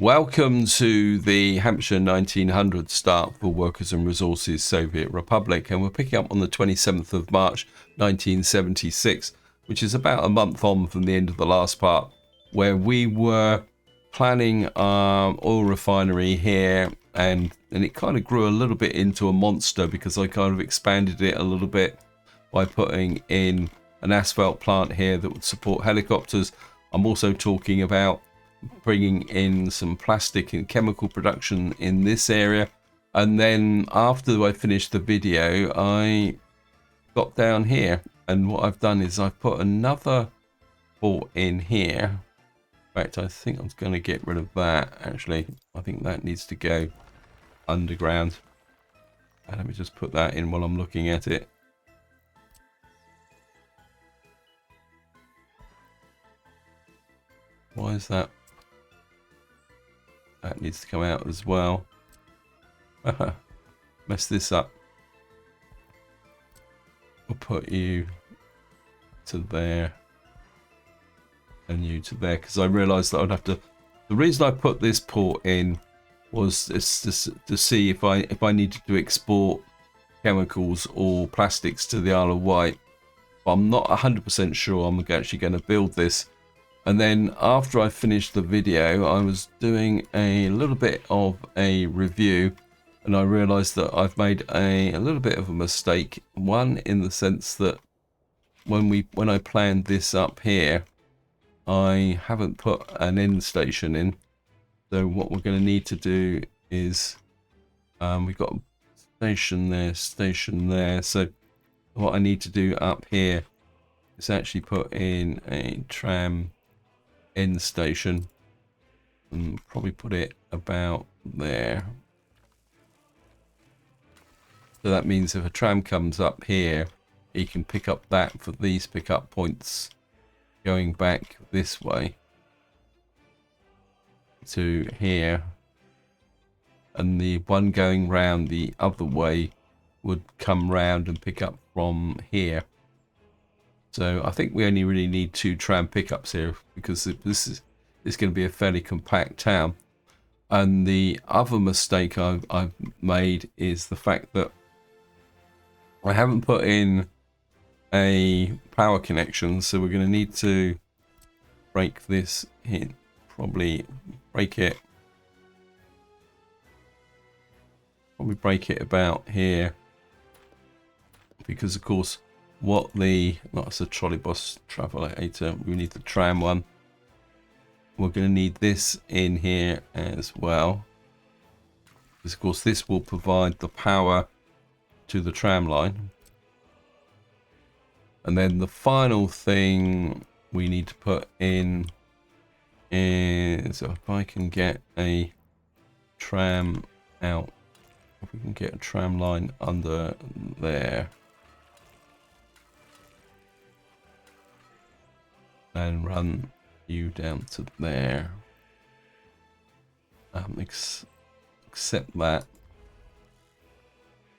Welcome to the Hampshire 1900 start for Workers and Resources Soviet Republic, and we're picking up on the 27th of March 1976, which is about a month on from the end of the last part, where we were planning our oil refinery here, and it kind of grew a little bit into a monster because I kind of expanded it a little bit by putting in an asphalt plant here that would support helicopters. I'm also talking about bringing in some plastic and chemical production in this area, and then after I finished the video I got down here, and what I've done is I've put another port in here. In fact, I think I'm going to get rid of that. Actually, I think that needs to go underground, and let me just put that in while I'm looking at it. Why is that? That needs to come out as well. Mess this up. I'll put you to there and you to there, because I realised that I'd have to. The reason I put this port in was to see if I needed to export chemicals or plastics to the Isle of Wight. But I'm not 100% sure I'm actually going to build this. And then after I finished the video, I was doing a little bit of a review, and I realized that I've made a little bit of a mistake. One, in the sense that when I planned this up here, I haven't put an end station in. So what we're going to need to do is we've got a station there. So what I need to do up here is actually put in a tram end station and probably put it about there. So that means if a tram comes up here, you can pick up that for these pickup points going back this way to here, and the one going round the other way would come round and pick up from here. So I think we only really need 2 tram pickups here, because this is going to be a fairly compact town. And the other mistake I've made is the fact that I haven't put in a power connection, so we're going to need to break this in. Probably break it about here, because of course that's a trolley bus travelator. We need the tram one. We're going to need this in here as well, because of course this will provide the power to the tram line. And then the final thing we need to put in is, if I can get a tram out, if we can get a tram line under there and run you down to there. Accept that.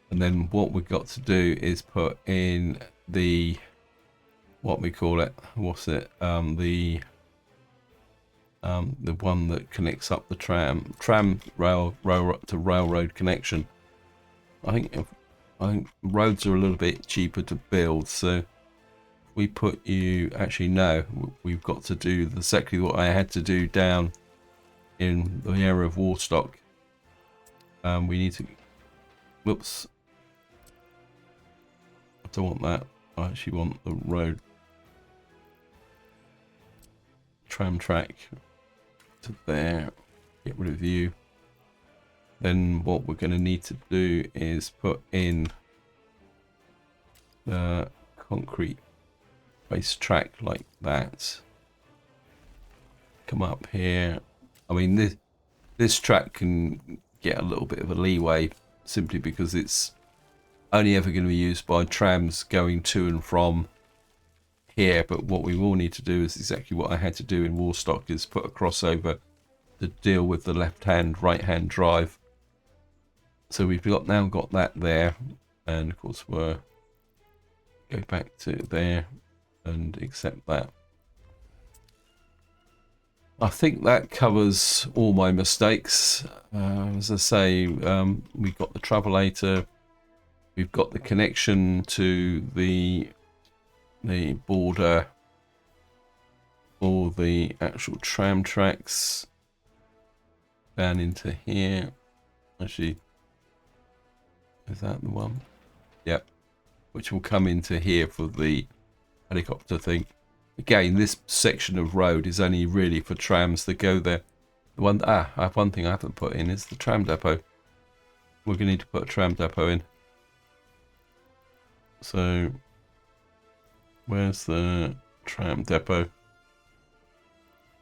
And then what we've got to do is put in the, what we call it, the one that connects up the tram rail to railroad connection. I think roads are a little bit cheaper to build, so we put you, actually no, we've got to do exactly what I had to do down in the area of Warstock. We need to, whoops, I don't want that. I actually want the road tram track to there. Get rid of you. Then what we're going to need to do is put in the concrete base track like that. Come up here. I mean, this track can get a little bit of a leeway simply because it's only ever going to be used by trams going to and from here. But what we will need to do is exactly what I had to do in Warstock, is put a crossover to deal with the left-hand, right-hand drive. So we've now got that there, and of course we'll go back to there and accept that. I think that covers all my mistakes. As I say, we've got the travelator, we've got the connection to the border for the actual tram tracks down into here. Actually, is that the one? Yep. Which will come into here for the helicopter thing. Again, this section of road is only really for trams that go there. The one I have one thing I haven't put in is the tram depot. We're gonna need to put a tram depot in. So where's the tram depot?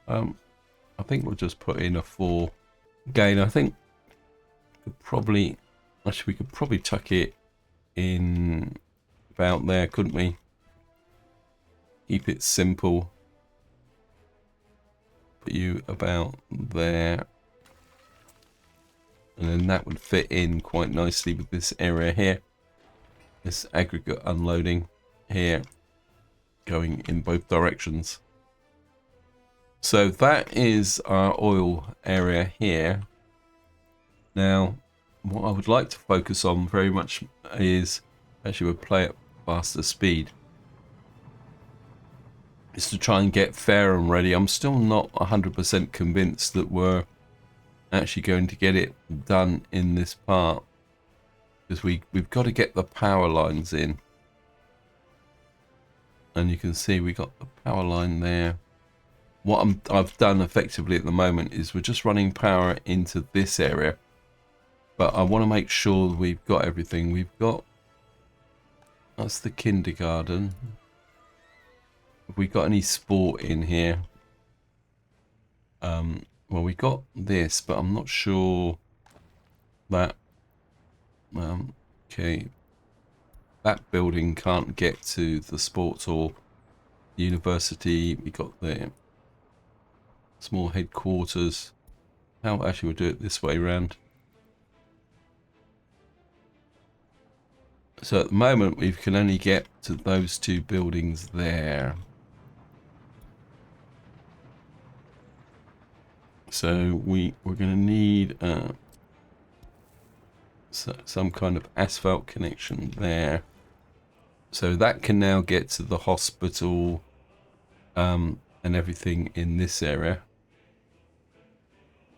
I think we'll just put in a 4. Again, I think we could probably tuck it in about there, couldn't we? Keep it simple. Put you about there. And then that would fit in quite nicely with this area here. This aggregate unloading here, going in both directions. So that is our oil area here. Now, what I would like to focus on very much is, actually we'll play at faster speed, is to try and get Fareham ready. I'm still not 100% convinced that we're actually going to get it done in this part, because we've got to get the power lines in. And you can see we got the power line there. What I've done effectively at the moment is we're just running power into this area, but I want to make sure we've got everything. We've got, that's the kindergarten. Have we got any sport in here? Well, we got this, but I'm not sure that okay, that building can't get to the sports hall. The university, we got the small headquarters. How actually we'll do it this way around. So at the moment we can only get to those 2 buildings there. So we're going to need some kind of asphalt connection there. So that can now get to the hospital and everything in this area.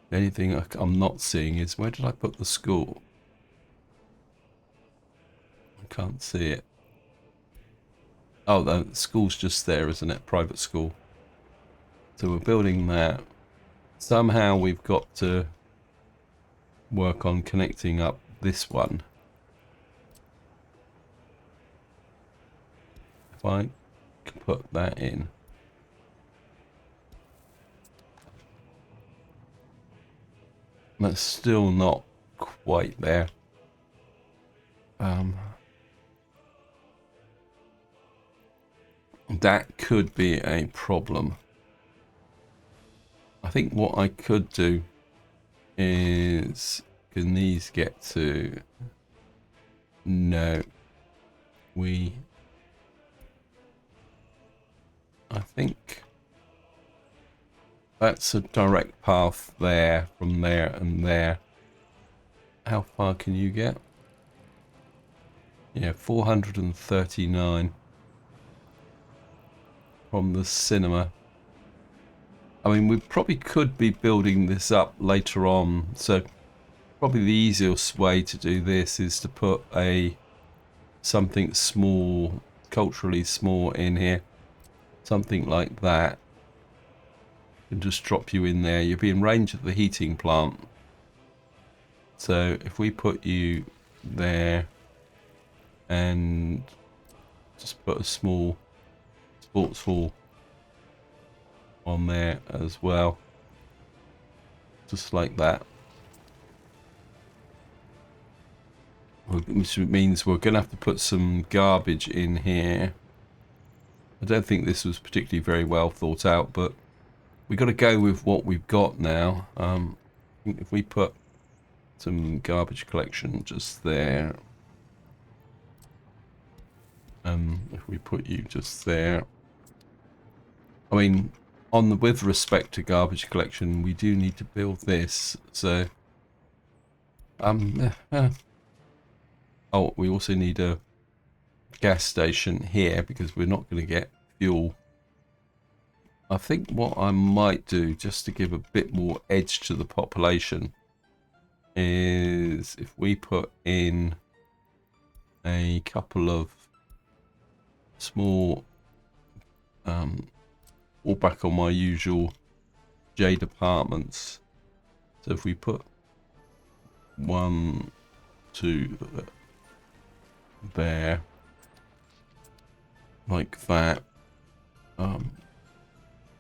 The only thing I'm not seeing is, where did I put the school? I can't see it. Oh, the school's just there, isn't it? Private school. So we're building that. Somehow we've got to work on connecting up this one. If I can put that in. That's still not quite there. That could be a problem. I think what I could do is, can these get to, no, I think that's a direct path there, from there and there. How far can you get? Yeah, 439 from the cinema. I mean, we probably could be building this up later on, so probably the easiest way to do this is to put something small, culturally small in here, something like that, and just drop you in there. You'll be in range of the heating plant. So if we put you there and just put a small sports hall on there as well, just like that, which means we're gonna have to put some garbage in here. I don't think this was particularly very well thought out, but we've got to go with what we've got now. I think if we put some garbage collection just there, if we put you just there, I mean, with respect to garbage collection, we do need to build this. So, oh, we also need a gas station here because we're not going to get fuel. I think what I might do, just to give a bit more edge to the population, is if we put in a couple of small, all back on my usual J departments. So if we put 1, 2 there, like that,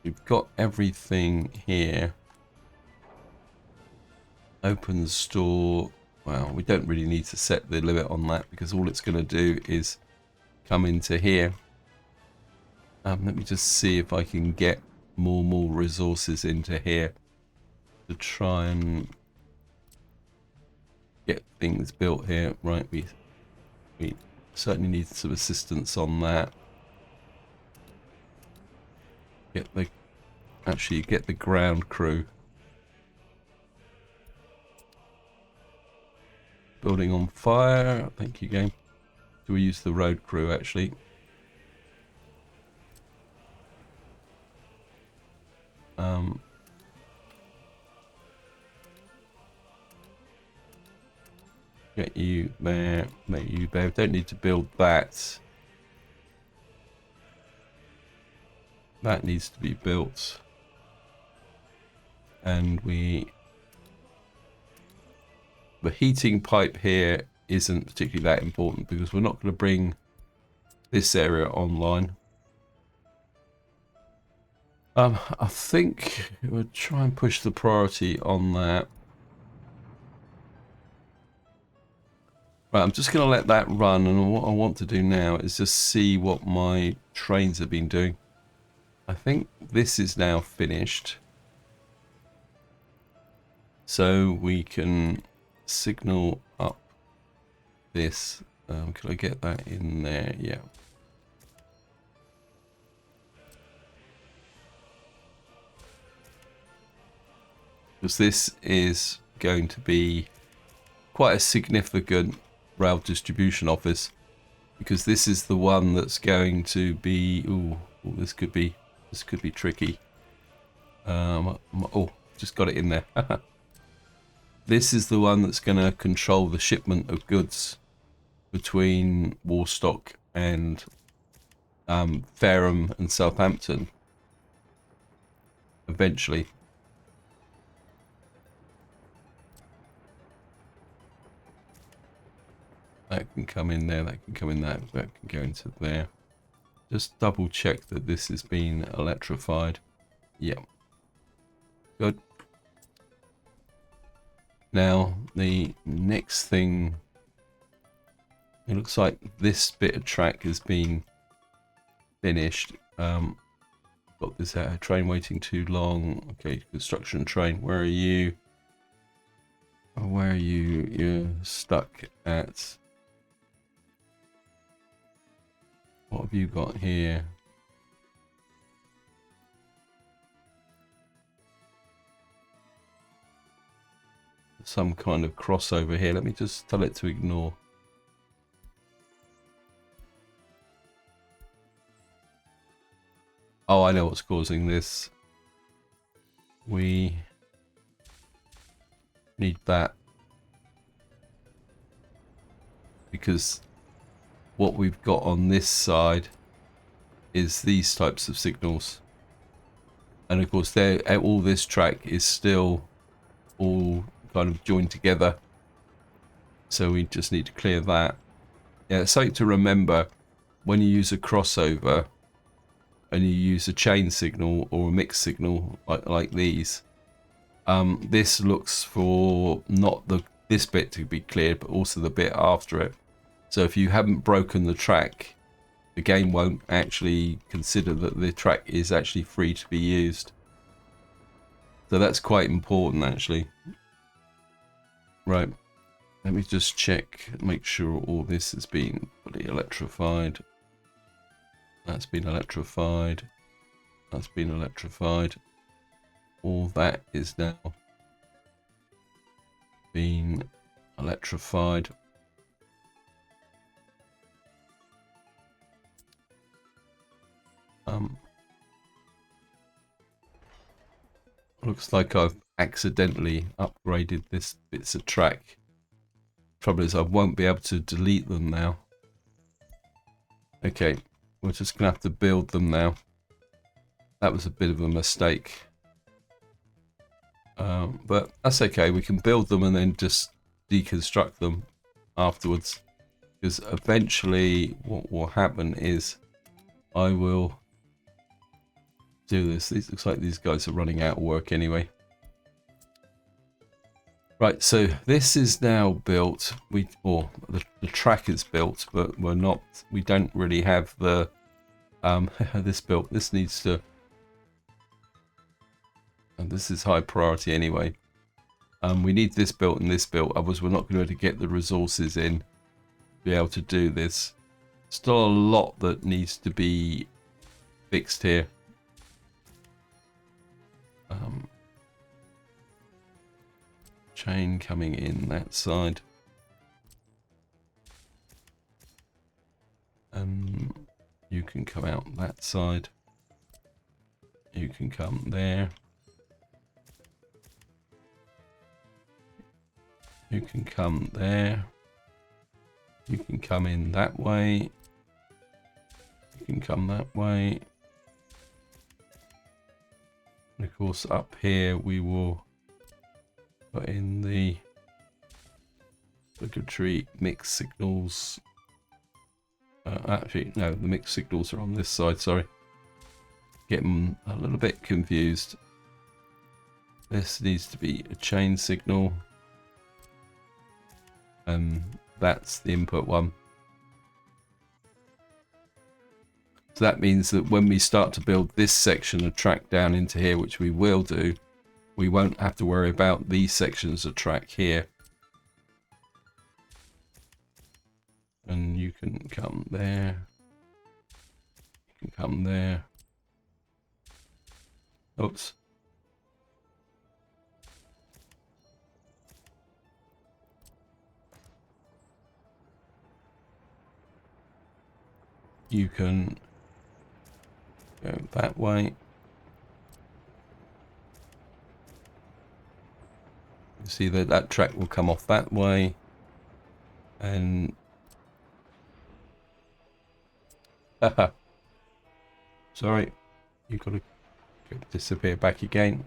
we've got everything here. Open store. Well, we don't really need to set the limit on that because all it's going to do is come into here. Let me just see if I can get more resources into here to try and get things built here. Right, we certainly need some assistance on that. Get the ground crew. Building on fire. Thank you, game. Do we use the road crew actually? Get you there. Make you there. Don't need to build that. That needs to be built. And the heating pipe here isn't particularly that important because we're not going to bring this area online. I think we'll try and push the priority on that. Right, I'm just going to let that run, and what I want to do now is just see what my trains have been doing. I think this is now finished. So we can signal up this. Can I get that in there? Yeah. Because this is going to be quite a significant rail distribution office, because this is the one that's going to be this could be tricky. Oh, just got it in there. This is the one that's going to control the shipment of goods between Warstock and Fareham and Southampton eventually. That can come in there, that can come in there, that can go into there. Just double check that this has been electrified. Yep. Good. Now, the next thing, it looks like this bit of track has been finished. Got this train waiting too long. Okay, construction train, where are you? Where are you? You're stuck at... What have you got here? Some kind of crossover here. Let me just tell it to ignore. Oh, I know what's causing this. We need that. Because what we've got on this side is these types of signals. And of course, all this track is still all kind of joined together. So we just need to clear that. Yeah, it's something to remember when you use a crossover and you use a chain signal or a mixed signal like these. This looks for not this bit to be cleared, but also the bit after it. So if you haven't broken the track, the game won't actually consider that the track is actually free to be used. So that's quite important actually. Right, let me just check, make sure all this has been fully electrified. That's been electrified. That's been electrified. All that is now being electrified. Looks like I've accidentally upgraded this bits of track. Trouble is I won't be able to delete them now. Okay, we're just gonna have to build them now. That was a bit of a mistake. But that's okay, we can build them and then just deconstruct them afterwards. Because eventually what will happen is I will do this. It looks like these guys are running out of work anyway. Right, so this is now built. The track is built, but we don't really have the this built. This needs to, and this is high priority anyway. We need this built and this built, otherwise we're not going to be able to get the resources in to be able to do this. Still a lot that needs to be fixed here. Chain coming in that side. You can come out that side. You can come there. You can come there. You can come in that way. You can come that way. And of course up here we will put in the obligatory mixed signals. Actually, no, the mixed signals are on this side, sorry. Getting a little bit confused. This needs to be a chain signal. And that's the input one. So that means that when we start to build this section of track down into here, which we will do, we won't have to worry about these sections of track here. And you can come there. You can come there. Oops. You can go that way. You see that that track will come off that way, and sorry, you've got to disappear back again.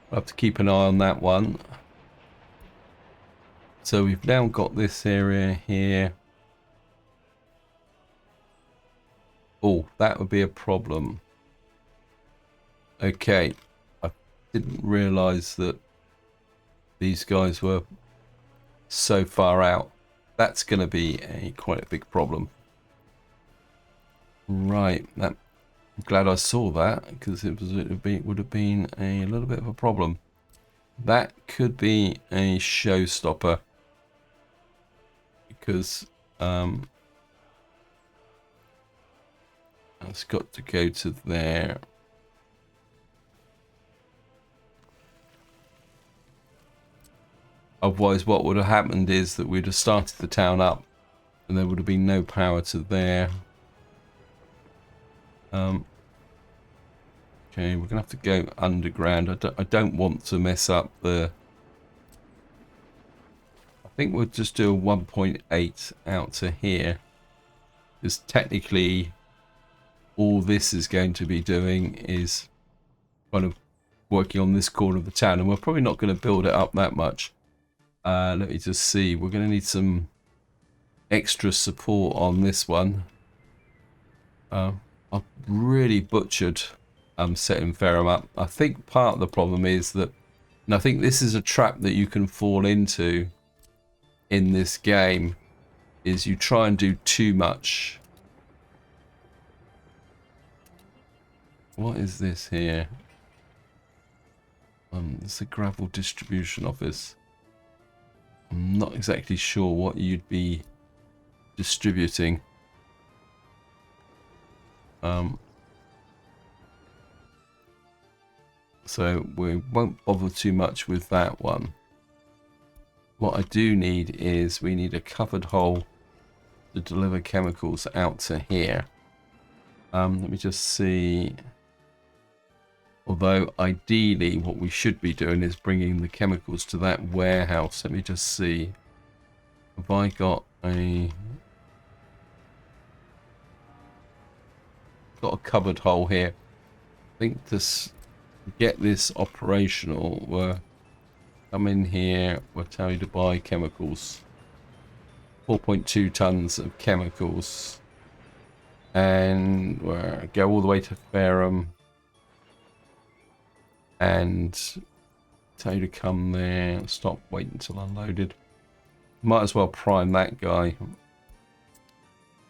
I'll have to keep an eye on that one. So we've now got this area here. Oh, that would be a problem. Okay, I didn't realize that these guys were so far out. That's going to be quite a big problem. Right, I'm glad I saw that, because it would have been a little bit of a problem. That could be a showstopper, because it's got to go to there. Otherwise, what would have happened is that we'd have started the town up and there would have been no power to there. Okay, we're going to have to go underground. I don't want to mess up the... I think we'll just do a 1.8 out to here. Because technically, all this is going to be doing is kind of working on this corner of the town. And we're probably not going to build it up that much. Let me just see. We're going to need some extra support on this one. I've really butchered setting Fareham up. I think part of the problem is that, and I think this is a trap that you can fall into in this game, is you try and do too much. What is this here? It's a gravel distribution office. I'm not exactly sure what you'd be distributing. So we won't bother too much with that one. What I do need is we need a covered hole to deliver chemicals out to here. Let me just see. Although ideally what we should be doing is bringing the chemicals to that warehouse. Let me just see. Have I got a covered hole here? I think this get this operational, we'll come in here, we'll tell you to buy chemicals. 4.2 tons of chemicals. And we'll go all the way to Fareham. And tell you to come there. Stop, wait until unloaded. Might as well prime that guy.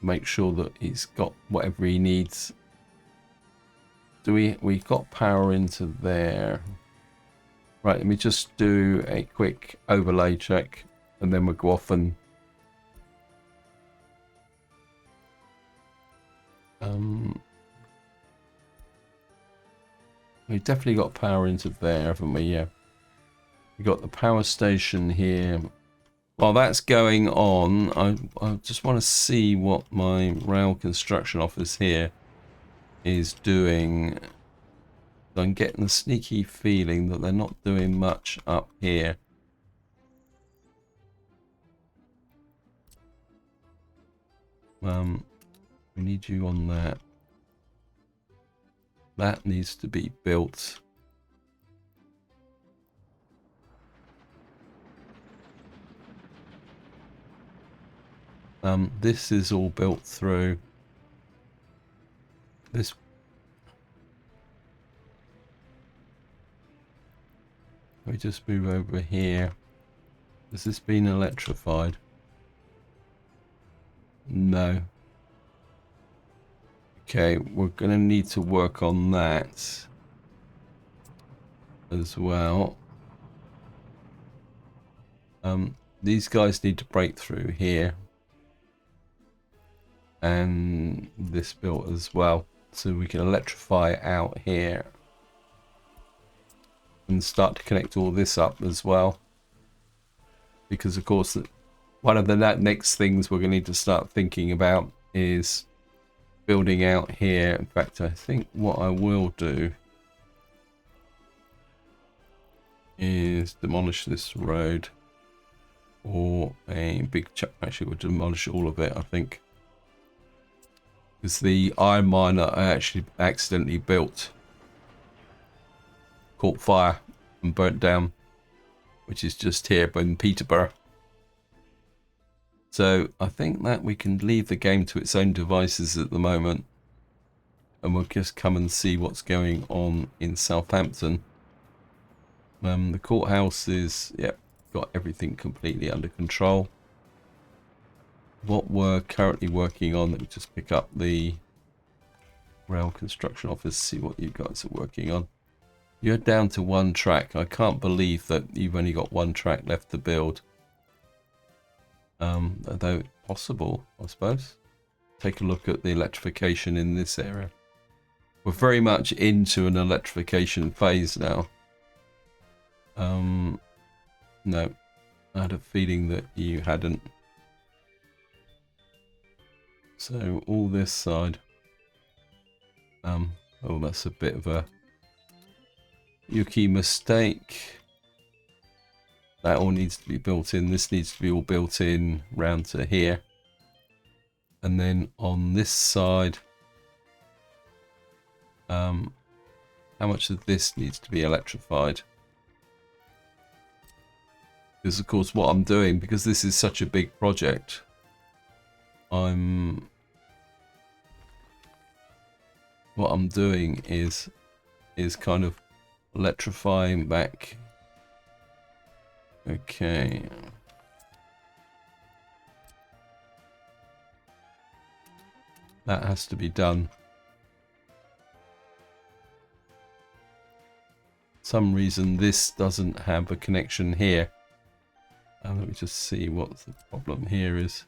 Make sure that he's got whatever he needs. We got power into there. Right, let me just do a quick overlay check and then we'll go off and we've definitely got power into there, haven't we? Yeah. We got the power station here. While that's going on, I just want to see what my rail construction office here is doing. I'm getting the sneaky feeling that they're not doing much up here. We need you on that. That needs to be built. This is all built through. This. We just move over here. Has this been electrified? No. Okay, we're going to need to work on that as well. These guys need to break through here. And this built as well. So we can electrify out here. And start to connect all this up as well. Because of course, one of the next things we're going to need to start thinking about is building out here. In fact, I think what I will do is demolish this road, or a big chunk. Actually, we'll demolish all of it, I think, because the iron mine I actually accidentally built caught fire and burnt down, which is just here in Peterborough. So I think that we can leave the game to its own devices at the moment, and we'll just come and see what's going on in Southampton. The courthouse is, yep, got everything completely under control. What we're currently working on, let me just pick up the rail construction office, see what you guys are working on. You're down to one track. I can't believe that you've only got one track left to build. Although possible, I suppose. Take a look at the electrification in this area. We're very much into an electrification phase now. No, I had a feeling that you hadn't. So all this side. Oh, that's a bit of a Yuki mistake. That all needs to be built in. This needs to be all built in round to here. And then on this side, how much of this needs to be electrified? Because of course what I'm doing, because this is such a big project, what I'm doing is kind of electrifying back. Okay. That has to be done. For some reason this doesn't have a connection here. Let me just see what the problem here is.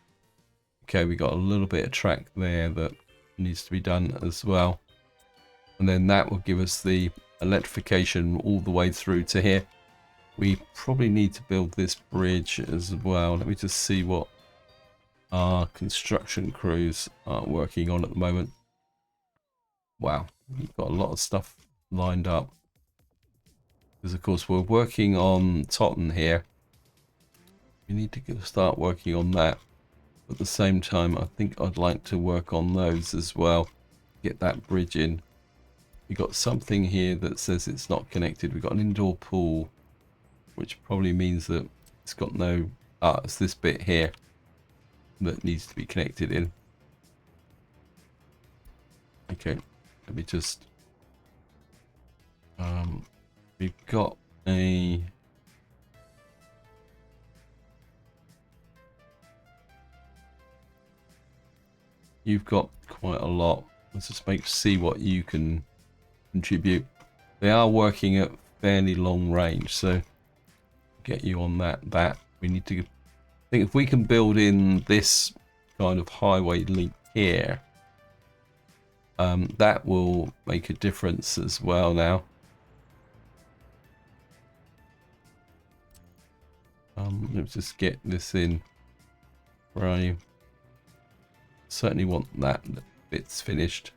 Okay, we got a little bit of track there that needs to be done as well. And then that will give us the electrification all the way through to here. We probably need to build this bridge as well. Let me just see what our construction crews are working on at the moment. Wow, we've got a lot of stuff lined up. Because of course we're working on Totten here. We need to start working on that. At the same time, I think I'd like to work on those as well. Get that bridge in. We've got something here that says it's not connected. We've got an indoor pool, which probably means that it's got no... it's this bit here that needs to be connected in. Okay, let me just... we've got a... You've got quite a lot. Let's just see what you can contribute. They are working at fairly long range, so get you on that. We need to... I think if we can build in this kind of highway link here, that will make a difference as well now. Let's just get this in. Right. Certainly want that bit's finished.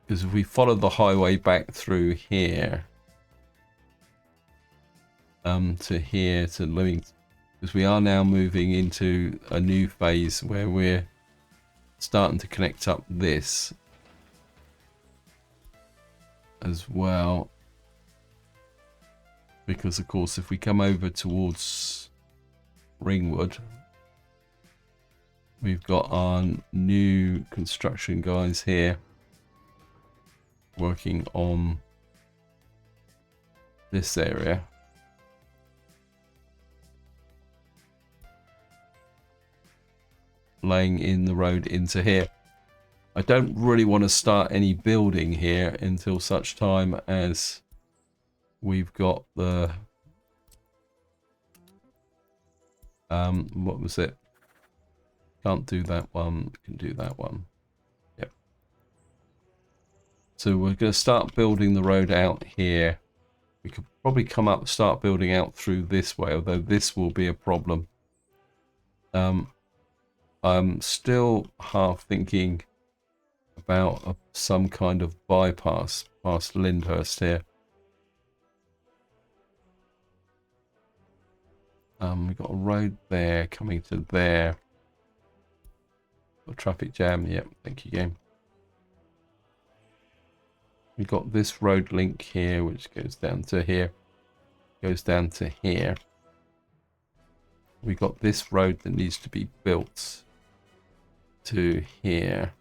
Because if we follow the highway back through here, to here, to Living, because we are now moving into a new phase where we're starting to connect up this as well. Because of course if we come over towards Ringwood, we've got our new construction guys here working on this area. Laying in the road into here. I don't really want to start any building here until such time as we've got the what was it? Can't do that one, can do that one. Yep. So we're going to start building the road out here. We could probably come up and start building out through this way, although this will be a problem. I'm still half thinking about some kind of bypass past Lyndhurst here. We've got a road there coming to there. A traffic jam, yep, thank you game. We've got this road link here which goes down to here, goes down to here. We've got this road that needs to be built to here.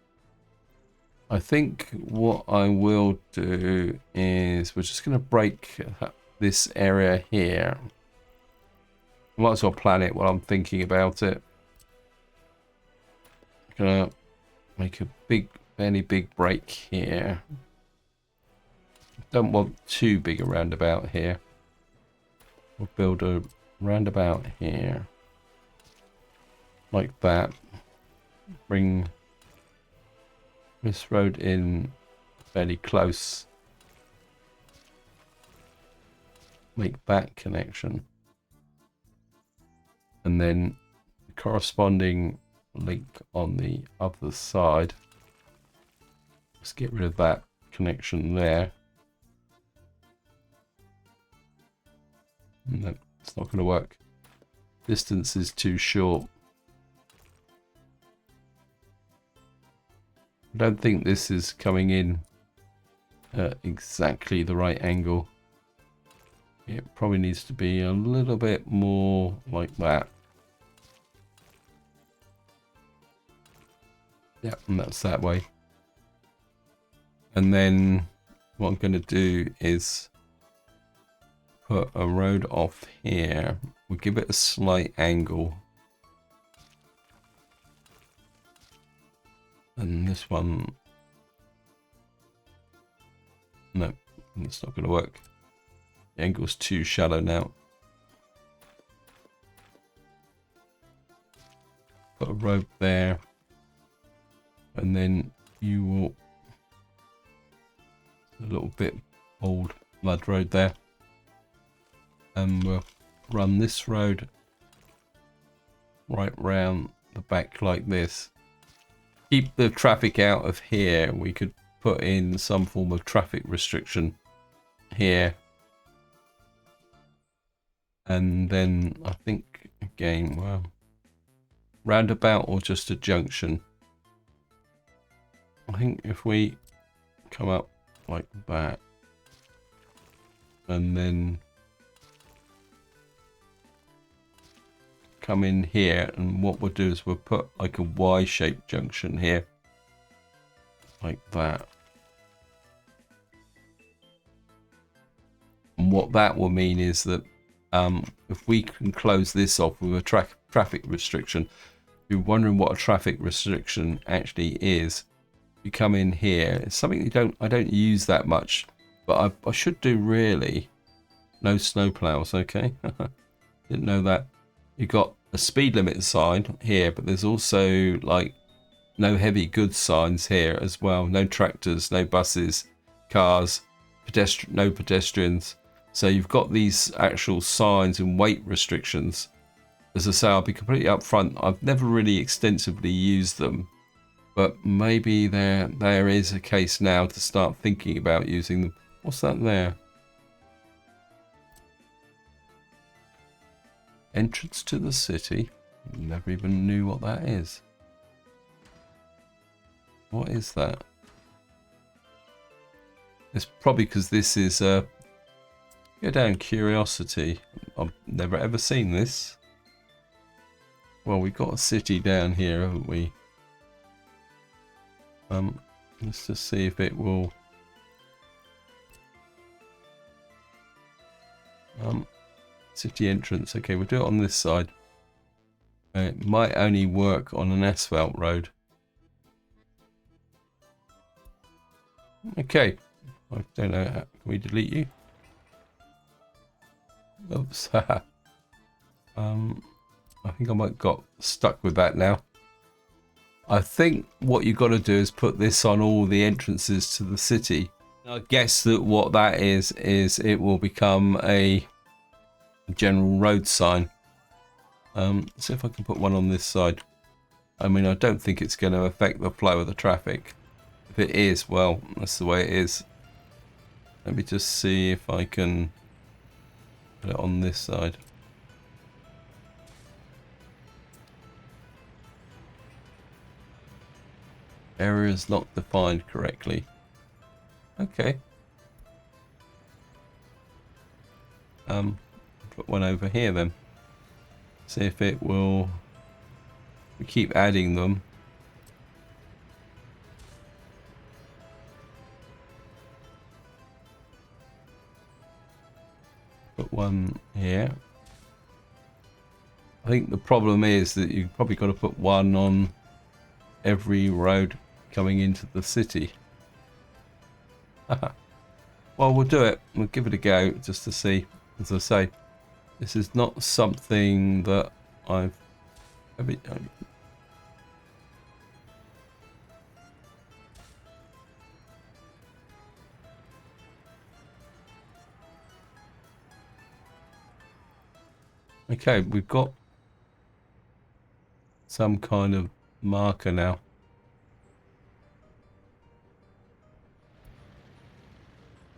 I think what I will do is we're just going to break this area here. Might as well plan it while I'm thinking about it. Gonna make a fairly big break here. Don't want too big a roundabout here. We'll build a roundabout here, like that. Bring this road in fairly close. Make that connection, and then the corresponding link on the other side. Let's get rid of that connection there. No, it's not going to work. Distance is too short. I don't think this is coming in at exactly the right angle. It probably needs to be a little bit more like that. Yeah, and that's that way. And then what I'm going to do is put a road off here. We'll give it a slight angle. And this one... No, it's not going to work. The angle's too shallow now. Put put a road there, and then you will a little bit old mud road there, and we'll run this road right round the back like this. Keep the traffic out of here. We could put in some form of traffic restriction here, and then I think again, well, roundabout or just a junction. I think if we come up like that, and then come in here, and what we'll do is we'll put like a Y-shaped junction here, like that. And what that will mean is that if we can close this off with a traffic restriction, if you're wondering what a traffic restriction actually is, you come in here. It's something I don't use that much, but I should do really. No snowplows, okay? Didn't know that. You've got a speed limit sign here, but there's also like no heavy goods signs here as well. No tractors, no buses, cars, no pedestrians. So you've got these actual signs and weight restrictions. As I say, I'll be completely upfront. I've never really extensively used them, but maybe there is a case now to start thinking about using them. What's that there? Entrance to the city. Never even knew what that is. What is that? It's probably because this is go down curiosity. I've never ever seen this. Well, we've got a city down here, haven't we? Let's just see if it will. City entrance. Okay, we'll do it on this side. It might only work on an asphalt road. Okay. I don't know. Can we delete you? Oops. I think I might got stuck with that now. I think what you've got to do is put this on all the entrances to the city. I guess that what that is it will become a general road sign. See if I can put one on this side. I mean, I don't think it's going to affect the flow of the traffic. If it is, well, that's the way it is. Let me just see if I can put it on this side. Areas not defined correctly. Okay. Put one over here then. See if it will. We keep adding them. Put one here. I think the problem is that you've probably got to put one on every road coming into the city. Well, we'll do it. We'll give it a go just to see. As I say, this is not something that I've ever. Okay, we've got some kind of marker now.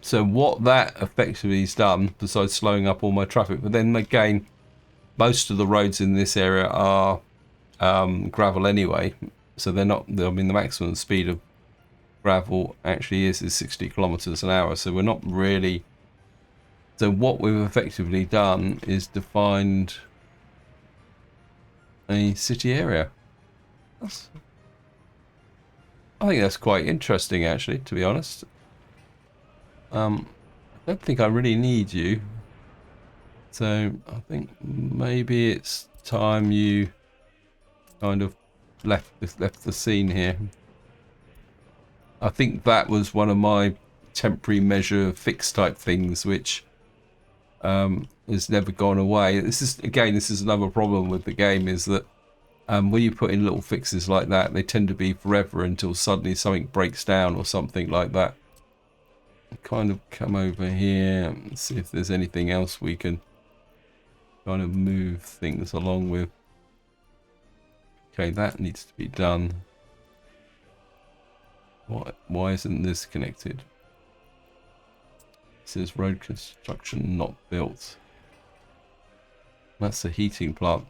So what that effectively has done, besides slowing up all my traffic, but then again, most of the roads in this area are gravel anyway, so they're not. I mean, the maximum speed of gravel actually is 60 kilometers an hour. So we're not really. So what we've effectively done is defined a city area. I think that's quite interesting, actually, to be honest. I don't think I really need you. So I think maybe it's time you kind of left the scene here. I think that was one of my temporary measure fix type things, which has never gone away. This is another problem with the game, is that when you put in little fixes like that, they tend to be forever until suddenly something breaks down or something like that. Kind of come over here and see if there's anything else we can kind of move things along with. Okay, that needs to be done. Why isn't this connected? It says road construction not built. That's a heating plant.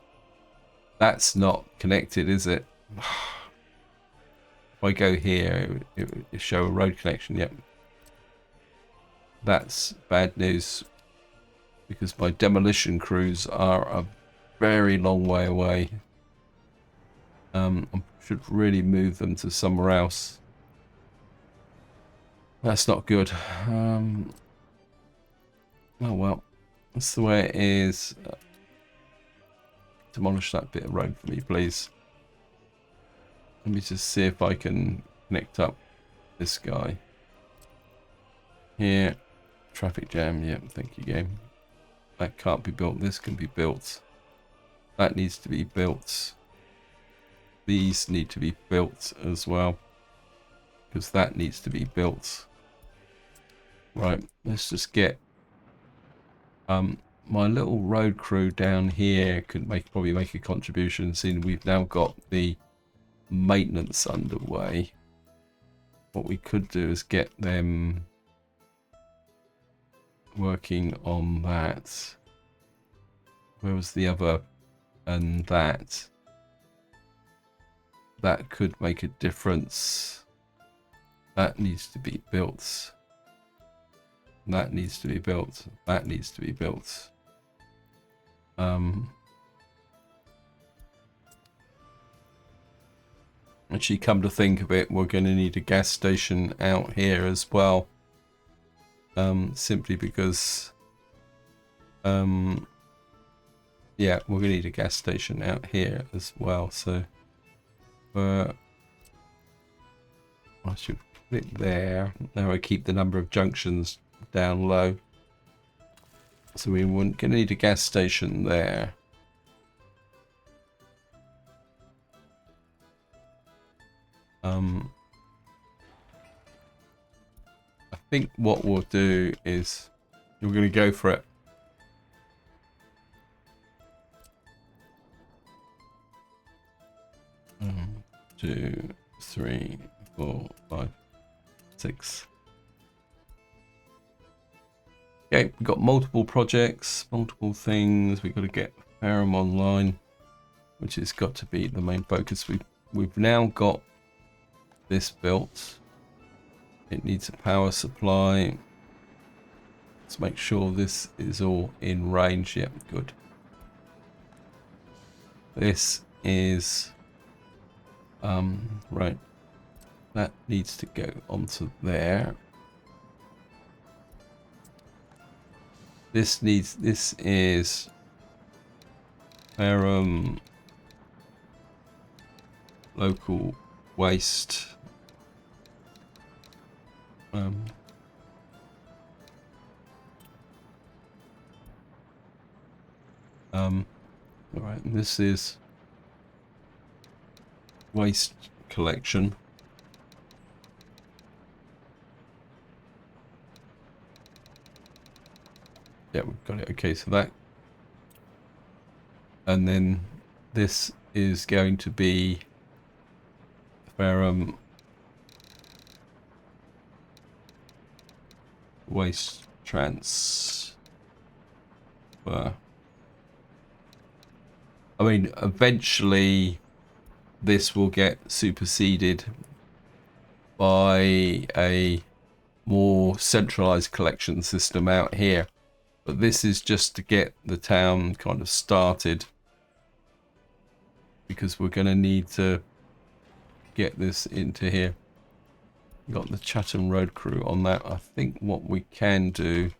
That's not connected, is it? If I go here, it will show a road connection. Yep. That's bad news, because my demolition crews are a very long way away. I should really move them to somewhere else. That's not good. Oh well, that's the way it is. Demolish that bit of road for me, please. Let me just see if I can connect up this guy. Here. Traffic jam. Yep, thank you, game. That can't be built. This can be built. That needs to be built. These need to be built as well, because that needs to be built. Right, let's just get my little road crew down here could probably make a contribution, seeing we've now got the maintenance underway. What we could do is get them working on that. Where was the other? And that could make a difference. That needs to be built. That needs to be built. That needs to be built. Actually, come to think of it, we're going to need a gas station out here as well. Simply because, yeah, we're going to need a gas station out here as well. So, I should put it there. Now I keep the number of junctions down low. So we're going to need a gas station there. I think what we'll do is we're going to go for it. One, 2, 3, 4, 5, 6. Okay, we've got multiple projects, multiple things. We've got to get Fareham online, which has got to be the main focus. We've now got this built. It needs a power supply. Let's make sure this is all in range. Yep, good. This is right. That needs to go onto there. This is Fareham local waste. All right, and this is waste collection. Yeah, we've got it. Okay, so that, and then this is going to be Fareham waste transfer. I mean, eventually this will get superseded by a more centralized collection system out here. But this is just to get the town kind of started, because we're going to need to get this into here. Got the Chatham Road crew on that. I think what we can do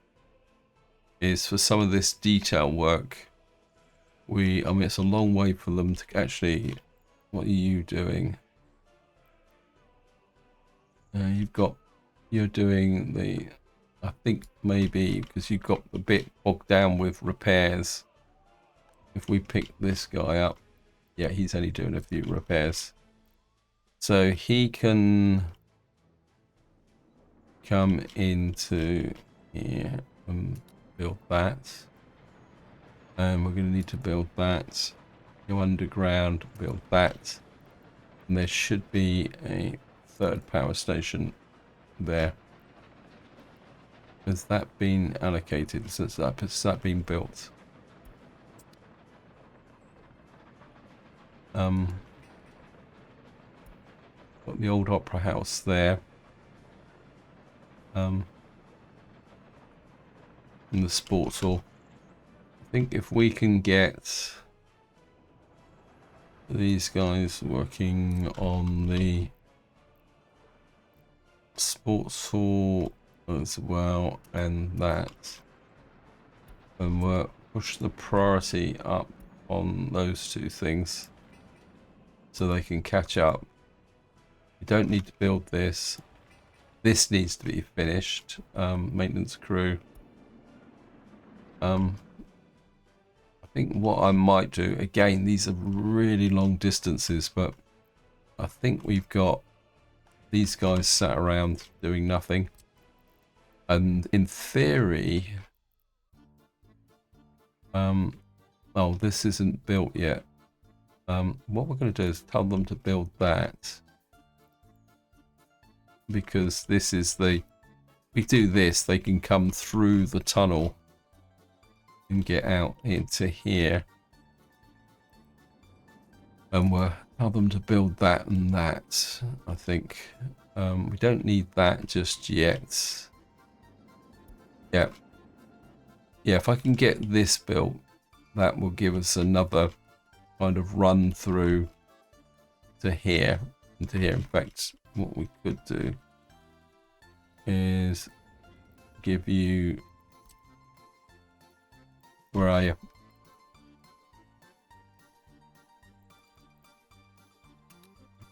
is, for some of this detail work, I mean, it's a long way for them to actually. What are you doing? You're doing the, I think maybe because you've got a bit bogged down with repairs. If we pick this guy up, Yeah, he's only doing a few repairs. So he can come into here and build that. And we're going to need to build that. Go underground, build that. And there should be a third power station there. Has that been allocated? Has that been built? Got the old opera house there. And the sports hall. I think if we can get these guys working on the sports hall as well, and that, and we'll push the priority up on those two things so they can catch up. You don't need to build this. This needs to be finished. Maintenance crew. I think what I might do, again, these are really long distances, but I think we've got these guys sat around doing nothing. And in theory, oh, this isn't built yet. What we're going to do is tell them to build that. Because this is the, if we do this, they can come through the tunnel and get out into here. And we'll tell them to build that and that, I think. We don't need that just yet. Yeah. Yeah, if I can get this built, that will give us another kind of run through to here and to here. In fact, what we could do is give you, where are you?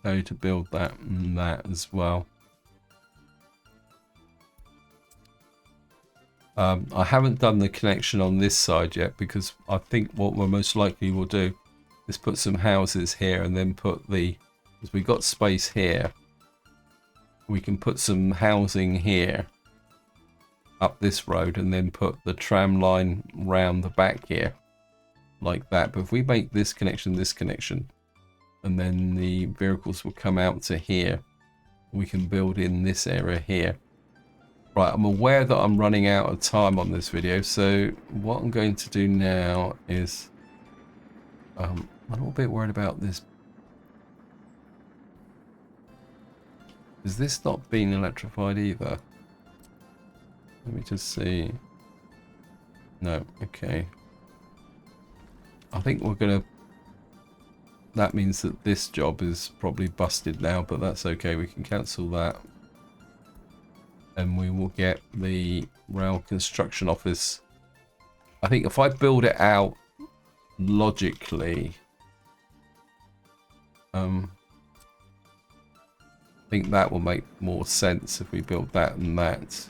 Go to build that and that as well. I haven't done the connection on this side yet, because I think what we're most likely will do is put some houses here and then put the, because we've got space here, we can put some housing here up this road and then put the tram line round the back here like that. But if we make this connection, and then the vehicles will come out to here, we can build in this area here. Right, I'm aware that I'm running out of time on this video, so what I'm going to do now is, I'm a little bit worried about this. Is this not being electrified either? Let me just see. No, okay. I think we're gonna, that means that this job is probably busted now, but that's okay, we can cancel that. And we will get the rail construction office. I think if I build it out logically, I think that will make more sense if we build that and that.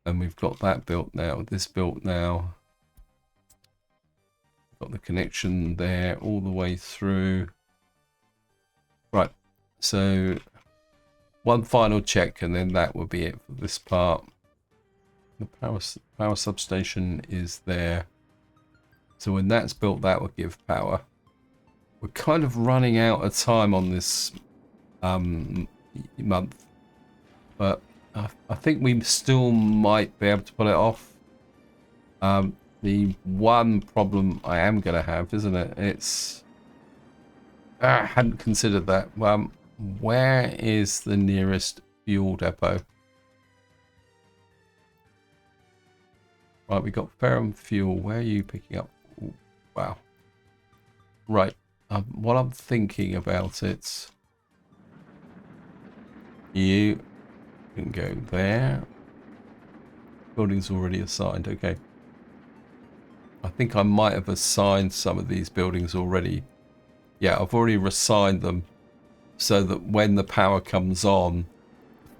And we've got that built now, this built now. Got the connection there all the way through. Right, so one final check and then that will be it for this part. The power substation is there. So when that's built, that will give power. We're kind of running out of time on this month, but I think we still might be able to pull it off. The one problem I am going to have, isn't it? It's, I hadn't considered that. Where is the nearest fuel depot? Right, we got Fareham fuel. Where are you picking up? Ooh, wow. Right. What I'm thinking about it, you can go there. Building's already assigned. Okay. I think I might have assigned some of these buildings already. Yeah, I've already reassigned them so that when the power comes on,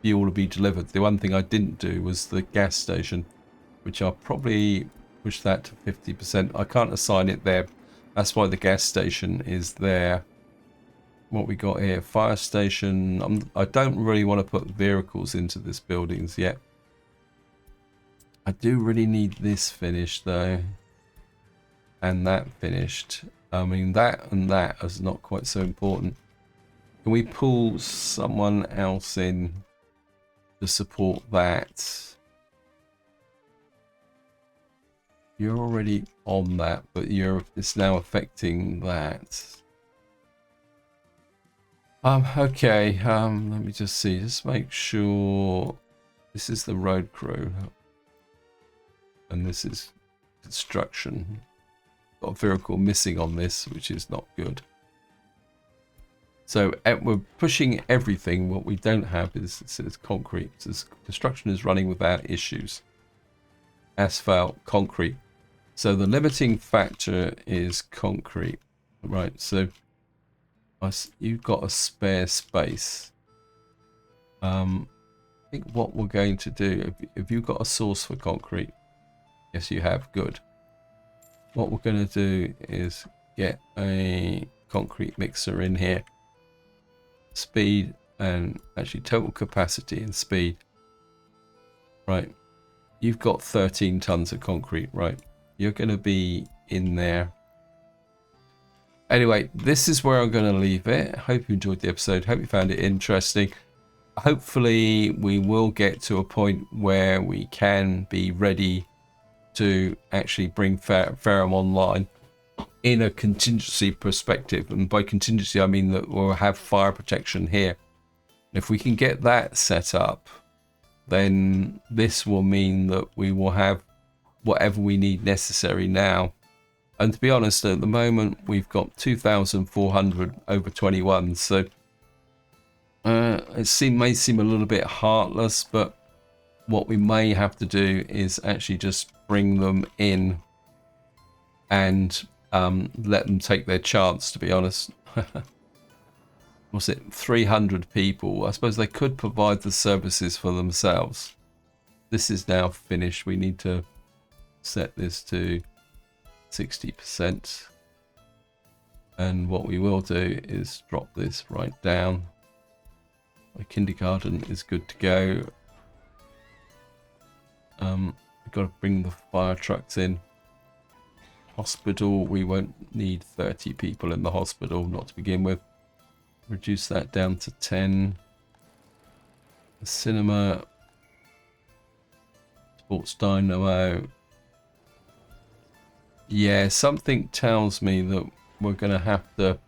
fuel will be delivered. The one thing I didn't do was the gas station, which I'll probably push that to 50%. I can't assign it there That's why the gas station is there. What we got here, fire station. I don't really want to put vehicles into this buildings yet. I do really need this finished though, and that finished. I mean, that and that is not quite so important. Can we pull someone else in to support that? You're already on that, but it's now affecting that. Okay, let me just see, just make sure this is the road crew and this is construction. Got a vehicle missing on this, which is not good. So we're pushing everything. What we don't have is concrete. Construction is running without issues. Asphalt, concrete. So the limiting factor is concrete, right? So you've got a spare space. I think what we're going to do, if you've got a source for concrete, yes you have, good. What we're going to do is get a concrete mixer in here. Speed and actually total capacity and speed. Right, you've got 13 tons of concrete, right? You're going to be in there. Anyway, this is where I'm going to leave it. Hope you enjoyed the episode. Hope you found it interesting. Hopefully we will get to a point where we can be ready to actually bring Fareham online in a contingency perspective. And by contingency, I mean that we'll have fire protection here. If we can get that set up, then this will mean that we will have whatever we need necessary now. And to be honest, at the moment, we've got 2,400 over 21. So it may seem a little bit heartless, but what we may have to do is actually just bring them in and let them take their chance, to be honest. Was it 300 people? I suppose they could provide the services for themselves. This is now finished. We need to set this to 60%. And what we will do is drop this right down. My kindergarten is good to go. We've got to bring the fire trucks in. Hospital, we won't need 30 people in the hospital, not to begin with. Reduce that down to 10. The cinema, sports dynamo. Yeah, something tells me that we're going to have to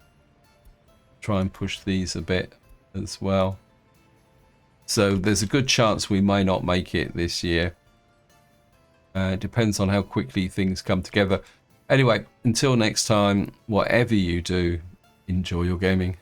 try and push these a bit as well. So there's a good chance we may not make it this year. It depends on how quickly things come together. Anyway, until next time, whatever you do, enjoy your gaming.